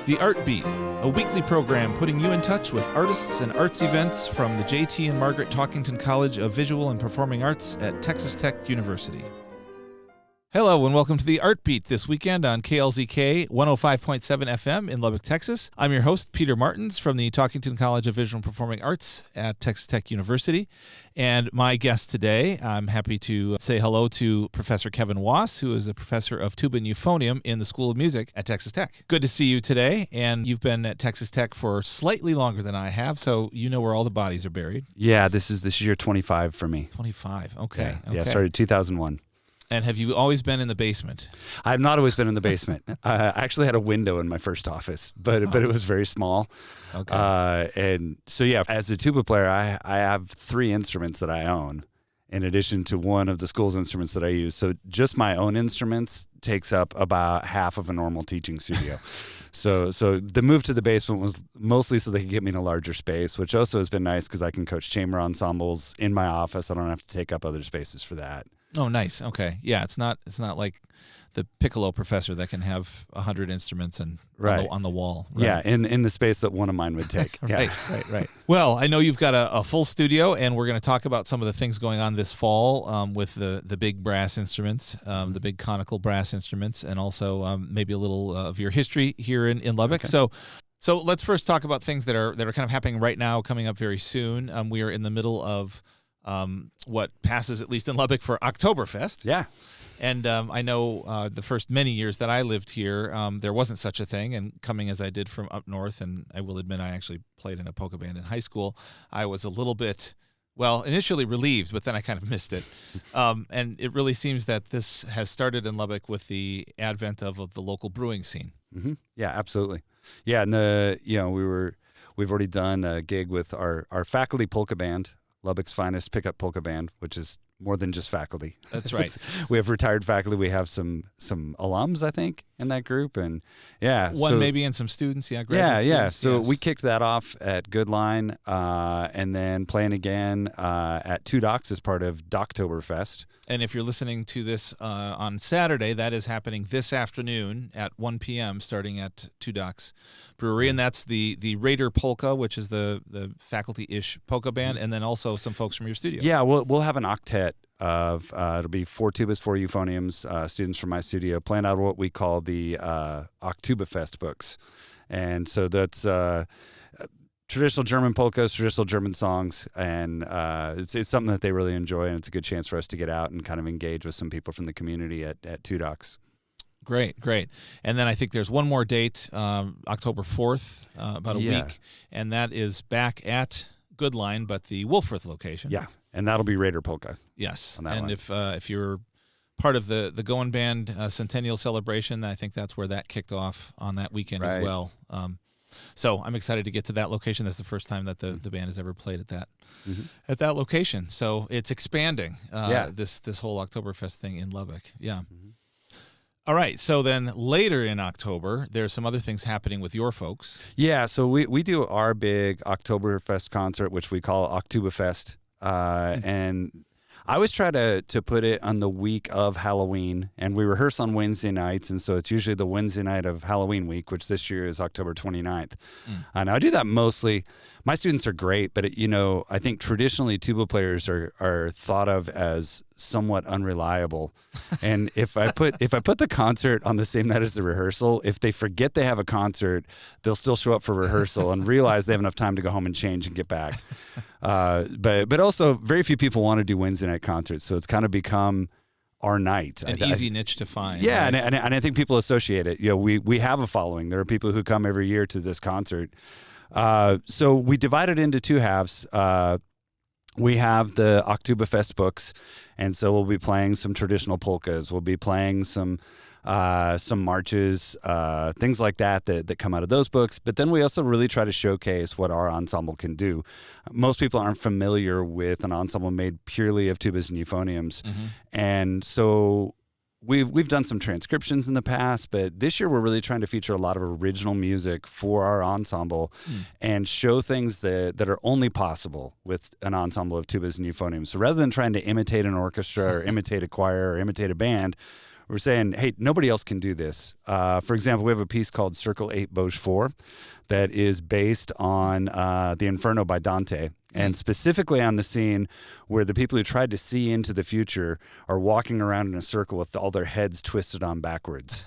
The Art Beat, a weekly program putting you in touch with artists and arts events from the J.T. and Margaret Talkington College of Visual and Performing Arts at Texas Tech University. Hello and welcome to the Art Beat this weekend on KLZK 105.7 FM in Lubbock, Texas. I'm your host, Peter Martins from the Talkington College of Visual and Performing Arts at Texas Tech University. And my guest today, I'm happy to say hello to Professor Kevin Wass, who is a professor of tuba-euphonium in the School of Music at Texas Tech. Good to see you today, and you've been at Texas Tech for slightly longer than I have, so you know where all the bodies are buried. Yeah, this is year 25 for me. 25, okay. Yeah, started 2001. And have you always been in the basement? I've not always been in the basement. I actually had a window in my first office, but it was very small. Okay. And so, yeah, as a tuba player, I have 3 instruments that I own, in addition to one of the school's instruments that I use. So just my own instruments takes up about half of a normal teaching studio. So the move to the basement was mostly so they could get me in a larger space, which also has been nice because I can coach chamber ensembles in my office. I don't have to take up other spaces for that. Oh, nice. Okay. Yeah, it's not like the piccolo professor that can have 100 instruments and right. on the wall. Right? Yeah, in the space that one of mine would take. Right. Well, I know you've got a full studio, and we're going to talk about some of the things going on this fall with the big brass instruments, the big conical brass instruments, and also maybe a little of your history here in Lubbock. Okay. So let's first talk about things that are kind of happening right now, coming up very soon. We are in the middle of what passes, at least in Lubbock, for Octubafest. Yeah. And I know the first many years that I lived here, there wasn't such a thing. And coming as I did from up north, and I will admit I actually played in a polka band in high school, I was a little bit, initially relieved, but then I kind of missed it. And it really seems that this has started in Lubbock with the advent of the local brewing scene. Mm-hmm. Yeah, absolutely. Yeah, and we've already done a gig with our faculty polka band, Lubbock's finest pickup polka band, which is more than just faculty. That's right. We have retired faculty. We have some alums, I think, in that group, and yeah, maybe and some students. Yeah, yeah. Students, So yes. we kicked that off at Goodline, and then playing again at Two Docks as part of Octubafest. And if you're listening to this on Saturday, that is happening this afternoon at 1 p.m. starting at Two Docks Brewery, and that's the Raider Polka, which is the faculty-ish polka band, and then also some folks from your studio. Yeah, we'll have an octet of it'll be 4 tubas, 4 euphoniums, students from my studio playing out what we call the Octubafest books, and so that's traditional German polkas, traditional German songs, and it's something that they really enjoy, and it's a good chance for us to get out and kind of engage with some people from the community at Two Docks. Great. And then I think there's one more date, October 4th, about a week, and that is back at Goodline, but the Wolfforth location. Yeah, and that'll be Raider Polka. Yes, on that and one. if you're part of the Goin' Band Centennial Celebration, I think that's where that kicked off on that weekend as well. So I'm excited to get to that location. That's the first time that the band has ever played at that location. So it's expanding. This whole Oktoberfest thing in Lubbock. Yeah. Mm-hmm. All right. So then later in October, there's some other things happening with your folks. Yeah. So we do our big Oktoberfest concert, which we call Octubafest, and I always try to put it on the week of Halloween, and we rehearse on Wednesday nights, and so it's usually the Wednesday night of Halloween week, which this year is October 29th. And I do that mostly. My students are great, but I think traditionally tuba players are thought of as somewhat unreliable. And if I put the concert on the same night as the rehearsal, if they forget they have a concert, they'll still show up for rehearsal and realize they have enough time to go home and change and get back. But also very few people want to do Wednesday night concerts, so it's kind of become our night. An easy niche to find. Yeah, right? and I think people associate it. We have a following. There are people who come every year to this concert. So we divide it into 2 halves. We have the Oktoberfest books, and so we'll be playing some traditional polkas. We'll be playing some marches, things like that come out of those books. But then we also really try to showcase what our ensemble can do. Most people aren't familiar with an ensemble made purely of tubas and euphoniums, and so we've done some transcriptions in the past, but this year we're really trying to feature a lot of original music for our ensemble and show things that are only possible with an ensemble of tubas and euphoniums. So rather than trying to imitate an orchestra or imitate a choir or imitate a band, we're saying, hey, nobody else can do this. For example, we have a piece called Circle 8 Bouche 4 that is based on the Inferno by Dante, and specifically on the scene where the people who tried to see into the future are walking around in a circle with all their heads twisted on backwards.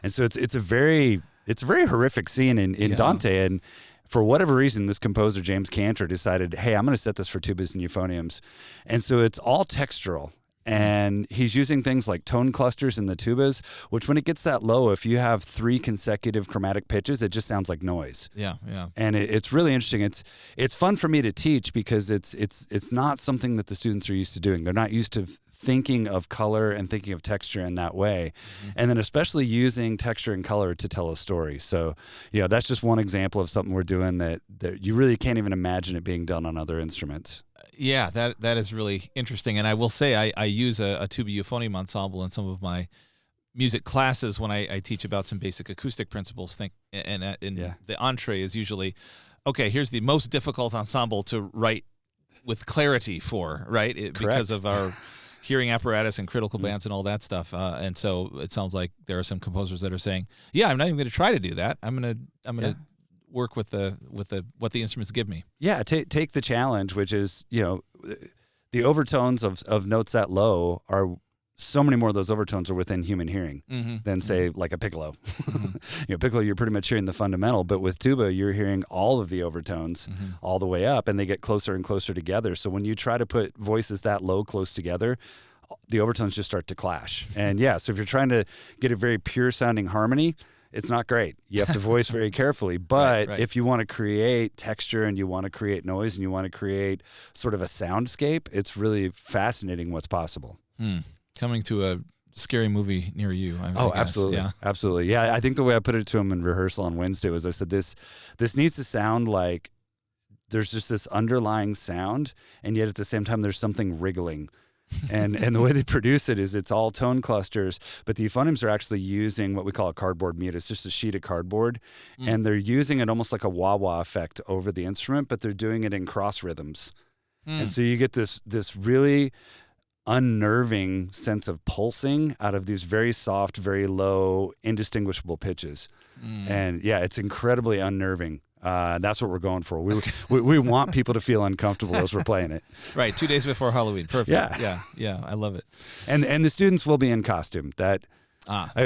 And so it's a very horrific scene in Dante. And for whatever reason, this composer, James Cantor, decided, hey, I'm going to set this for tubas and euphoniums. And so it's all textural. And he's using things like tone clusters in the tubas, which when it gets that low, if you have 3 consecutive chromatic pitches, it just sounds like noise. Yeah, yeah. And it's really interesting. It's fun for me to teach because it's not something that the students are used to doing. They're not used to thinking of color and thinking of texture in that way. And then especially using texture and color to tell a story. So, that's just one example of something we're doing that you really can't even imagine it being done on other instruments. Yeah, that is really interesting. And I will say I use a tuba-euphonium ensemble in some of my music classes when I teach about some basic acoustic principles. The entree is usually, okay, here's the most difficult ensemble to write with clarity for, right? Because of our hearing apparatus and critical bands and all that stuff. And so it sounds like there are some composers that are saying, yeah, I'm not even going to try to do that. I'm going to work with what the instruments give me. Yeah, take the challenge, which is, the overtones of notes that low are so many more of those overtones are within human hearing than say like a piccolo. Piccolo, you're pretty much hearing the fundamental, but with tuba, you're hearing all of the overtones all the way up, and they get closer and closer together. So when you try to put voices that low close together, the overtones just start to clash. And so if you're trying to get a very pure sounding harmony, it's not great. You have to voice very carefully. But if you want to create texture and you want to create noise and you want to create sort of a soundscape, it's really fascinating what's possible. Coming to a scary movie near you. I guess. Absolutely. Yeah. Absolutely. Yeah, I think the way I put it to him in rehearsal on Wednesday was I said, this needs to sound like there's just this underlying sound, and yet at the same time there's something wriggling. And the way they produce it is it's all tone clusters, but the euphoniums are actually using what we call a cardboard mute. It's just a sheet of cardboard, and they're using it almost like a wah-wah effect over the instrument, but they're doing it in cross rhythms. And so you get this really unnerving sense of pulsing out of these very soft, very low, indistinguishable pitches. And it's incredibly unnerving. That's what we're going for. We want people to feel uncomfortable as we're playing it. Right, 2 days before Halloween. Perfect. Yeah. I love it. And the students will be in costume.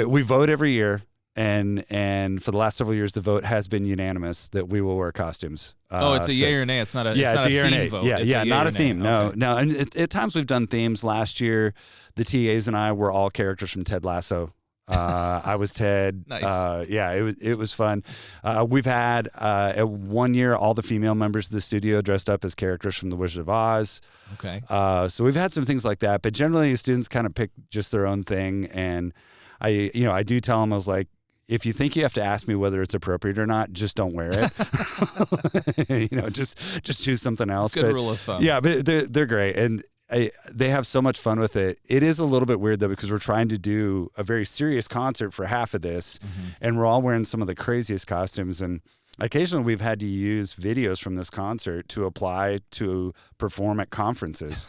We vote every year, and for the last several years, the vote has been unanimous that we will wear costumes. It's a yay or nay. It's not a it's a theme nay. Vote. Yeah, not a theme. No. And at times we've done themes. Last year, the TAs and I were all characters from Ted Lasso. I was Ted. Nice. It was fun. We've had at 1 year all the female members of the studio dressed up as characters from The Wizard of Oz. Okay. So we've had some things like that, but generally students kind of pick just their own thing. And I do tell them, I was like, if you think you have to ask me whether it's appropriate or not, just don't wear it. Just choose something else. Good rule of thumb. Yeah, but they're great. And they have so much fun with it. It is a little bit weird, though, because we're trying to do a very serious concert for half of this, and we're all wearing some of the craziest costumes. And occasionally we've had to use videos from this concert to apply to perform at conferences.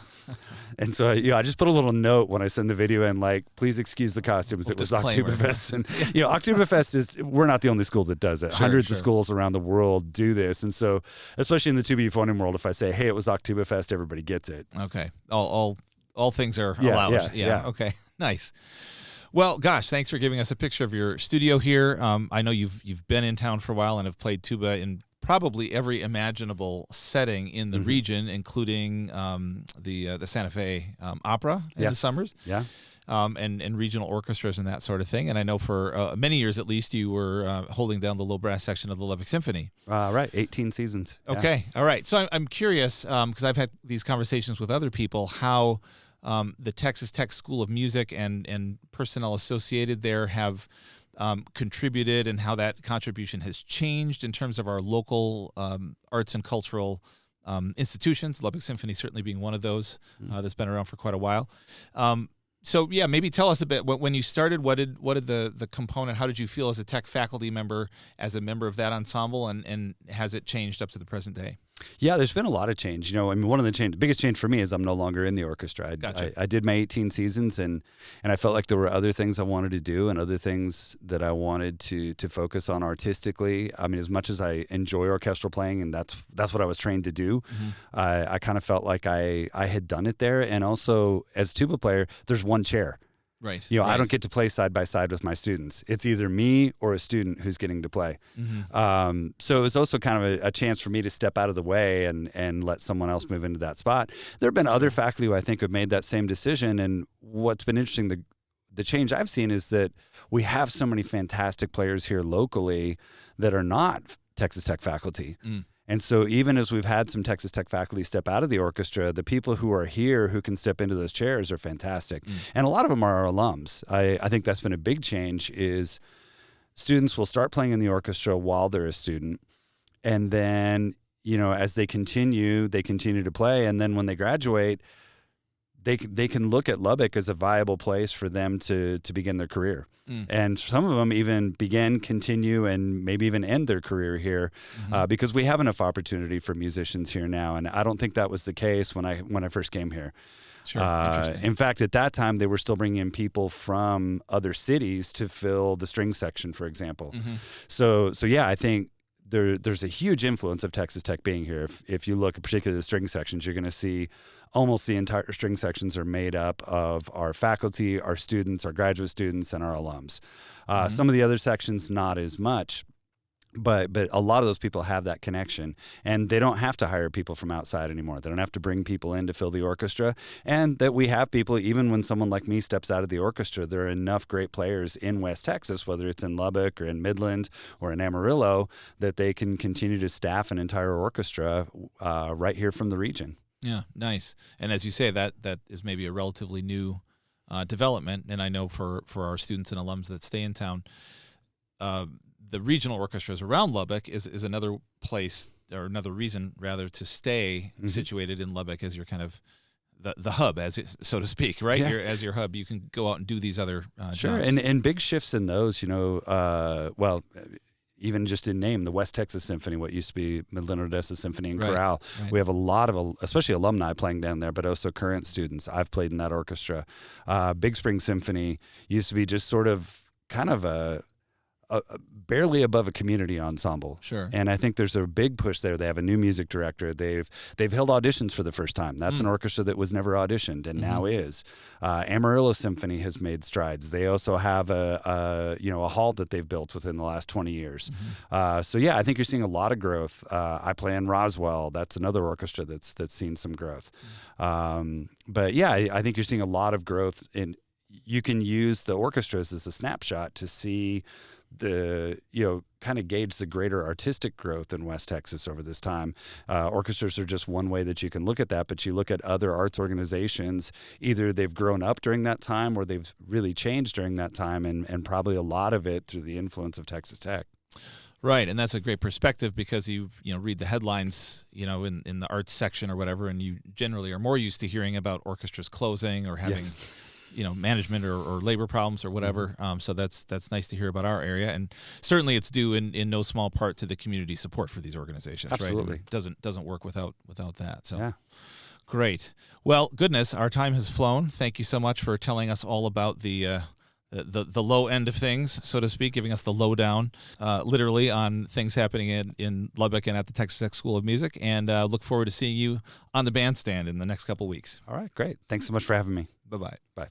And so, I just put a little note when I send the video in, like, please excuse the costumes. It was Octubafest. And, Octubafest we're not the only school that does it. Hundreds of schools around the world do this. And so, especially in the tuba-euphonium world, if I say, hey, it was Octubafest, everybody gets it. Okay. All things are allowed. Yeah. Okay. Nice. Well, gosh, thanks for giving us a picture of your studio here. I know you've been in town for a while and have played tuba in probably every imaginable setting in the region, including the Santa Fe Opera in the summers. Yeah. And regional orchestras and that sort of thing. And I know for many years at least you were holding down the low brass section of the Lubbock Symphony. Right, 18 seasons. Okay, all right. So I'm curious, because I've had these conversations with other people, how the Texas Tech School of Music and personnel associated there have contributed, and how that contribution has changed in terms of our local arts and cultural institutions, Lubbock Symphony certainly being one of those that's been around for quite a while. So maybe tell us a bit. When you started, what did the component? How did you feel as a Tech faculty member, as a member of that ensemble, and has it changed up to the present day? Yeah, there's been a lot of change. I mean, one of the biggest change for me is I'm no longer in the orchestra. Gotcha. I did my 18 seasons, and I felt like there were other things I wanted to do and other things that I wanted to focus on artistically. I mean, as much as I enjoy orchestral playing, and that's what I was trained to do, I kind of felt like I had done it there. And also, as tuba player, there's one chair. Right. I don't get to play side by side with my students. It's either me or a student who's getting to play. So it was also kind of a chance for me to step out of the way and let someone else move into that spot. There have been other faculty who I think have made that same decision. And what's been interesting, the change I've seen is that we have so many fantastic players here locally that are not Texas Tech faculty. And so even as we've had some Texas Tech faculty step out of the orchestra, the people who are here who can step into those chairs are fantastic. And a lot of them are our alums. I think that's been a big change is students will start playing in the orchestra while they're a student. And then, as they continue to play. And then when they graduate, they can look at Lubbock as a viable place for them to begin their career. And some of them even continue, and maybe even end their career here because we have enough opportunity for musicians here now. And I don't think that was the case when I first came here. Sure. Interesting. In fact, at that time, they were still bringing in people from other cities to fill the string section, for example. So yeah, I think there's a huge influence of Texas Tech being here. If you look at particularly the string sections, you're going to see almost the entire string sections are made up of our faculty, our students, our graduate students, and our alums. Some of the other sections, not as much. But a lot of those people have that connection, and they don't have to hire people from outside anymore. They don't have to bring people in to fill the orchestra, and that we have people, even when someone like me steps out of the orchestra, there are enough great players in West Texas, whether it's in Lubbock or in Midland or in Amarillo, that they can continue to staff an entire orchestra right here from the region. Yeah, nice. And as you say, that is maybe a relatively new development, and I know for our students and alums that stay in town, the regional orchestras around Lubbock is another place, or another reason rather, to stay situated in Lubbock as your kind of the hub, so to speak, right? Yeah. As your hub, you can go out and do these other sure, jobs. and big shifts in those, even just in name, the West Texas Symphony, what used to be Midland Odessa Symphony and Chorale. Right. We have a lot of, especially alumni playing down there, but also current students. I've played in that orchestra. Big Spring Symphony used to be just sort of kind of a barely above a community ensemble. Sure. And I think there's a big push there. They have a new music director. They've held auditions for the first time. That's an orchestra that was never auditioned and now is. Amarillo Symphony has made strides. They also have a hall that they've built within the last 20 years. So yeah, I think you're seeing a lot of growth. I play in Roswell. That's another orchestra that's seen some growth. But yeah, I think you're seeing a lot of growth you can use the orchestras as a snapshot to see kind of gauge the greater artistic growth in West Texas over this time. Orchestras are just one way that you can look at that, but you look at other arts organizations, either they've grown up during that time or they've really changed during that time, and probably a lot of it through the influence of Texas Tech. Right, and that's a great perspective because you read the headlines, in the arts section or whatever, and you generally are more used to hearing about orchestras closing or having management or labor problems or whatever. So that's nice to hear about our area, and certainly it's due in no small part to the community support for these organizations. Absolutely. Right? It doesn't work without that. So yeah. Great. Well, goodness, our time has flown. Thank you so much for telling us all about the low end of things, so to speak, giving us the lowdown, literally, on things happening in Lubbock and at the Texas Tech School of Music, and look forward to seeing you on the bandstand in the next couple weeks. All right, great. Thanks so much for having me. Bye-bye. Bye.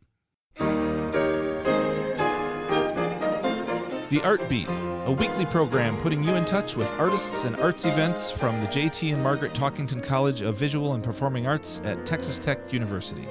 The Art Beat, a weekly program putting you in touch with artists and arts events from the J.T. and Margaret Talkington College of Visual and Performing Arts at Texas Tech University.